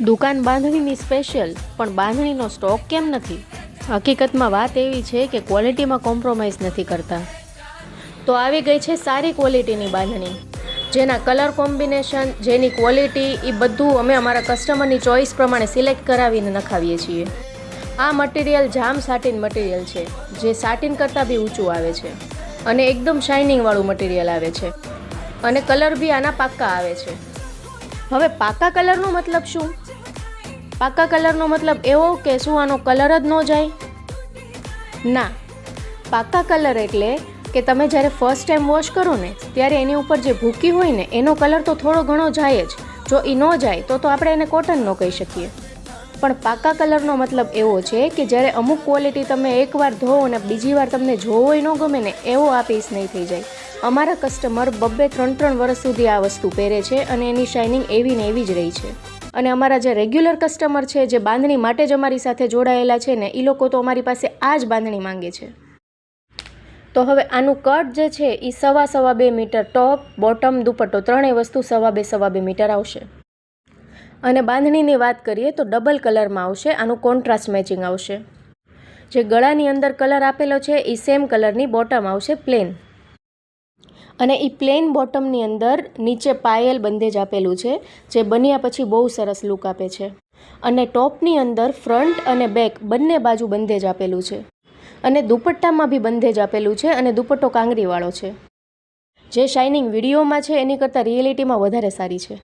દુકાન બાંધણીની સ્પેશિયલ, પણ બાંધણીનો સ્ટોક કેમ નથી? હકીકતમાં વાત એવી છે કે ક્વોલિટીમાં કોમ્પ્રોમાઇઝ નથી કરતા. તો આવી ગઈ છે સારી ક્વોલિટીની બાંધણી, જેના કલર કોમ્બિનેશન, જેની ક્વોલિટી, એ બધું અમે અમારા કસ્ટમરની ચોઇસ પ્રમાણે સિલેક્ટ કરાવીને નખાવીએ છીએ. આ મટીરિયલ જામ સાટિન મટીરિયલ છે, જે સાટિન કરતાં બી ઊંચું આવે છે અને એકદમ શાઇનિંગવાળું મટીરિયલ આવે છે અને કલર બી આના પાક્કા આવે છે. હવે પાકા કલરનો મતલબ શું? પાકા કલરનો મતલબ એવો કે શું આનો કલર જ ન જાય? ના, પાકા કલર એટલે કે તમે જ્યારે ફર્સ્ટ ટાઈમ વોશ કરો ને ત્યારે એની ઉપર જે ભૂકી હોય ને એનો કલર તો થોડો ઘણો જાય જ. જો એ ન જાય તો આપણે એને કોટન ન કહી શકીએ. પણ પાકા કલરનો મતલબ એવો છે કે જ્યારે અમુક ક્વોલિટી તમે એકવાર ધોવો અને બીજી વાર તમને જોવો ન ગમે ને, એવો આ પીસ નહીં થઈ જાય. અમારા કસ્ટમર 2-3 વર્ષ સુધી આ વસ્તુ પહેરે છે અને એની શાઇનિંગ એવી ને એવી જ રહી છે. અને અમારા જે રેગ્યુલર કસ્ટમર છે, જે બાંધણી માટે જ અમારી સાથે જોડાયેલા છે ને, એ લોકો તો અમારી પાસે આ જ બાંધણી માંગે છે. તો હવે આનું કટ જે છે એ 2.5 મીટર, ટોપ, બોટમ, દુપટ્ટો ત્રણેય વસ્તુ 2.5 મીટર આવશે. અને બાંધણીની વાત કરીએ તો ડબલ કલરમાં આવશે. આનું કોન્ટ્રાસ્ટ મેચિંગ આવશે. જે ગળાની અંદર કલર આપેલો છે એ સેમ કલરની બોટમ આવશે, પ્લેન. અને એ પ્લેન બોટમની અંદર નીચે પાયલ બંધેજ આપેલું છે, જે બન્યા પછી બહુ સરસ લુક આપે છે. અને ટોપની અંદર ફ્રન્ટ અને બેક બંને બાજુ બંધેજ આપેલું છે. અને દુપટ્ટામાં બી બંધેજ આપેલું છે અને દુપટ્ટો કાંગરીવાળો છે. જે શાઇનિંગ વિડીયોમાં છે એની કરતાં રિયલિટીમાં વધારે સારી છે.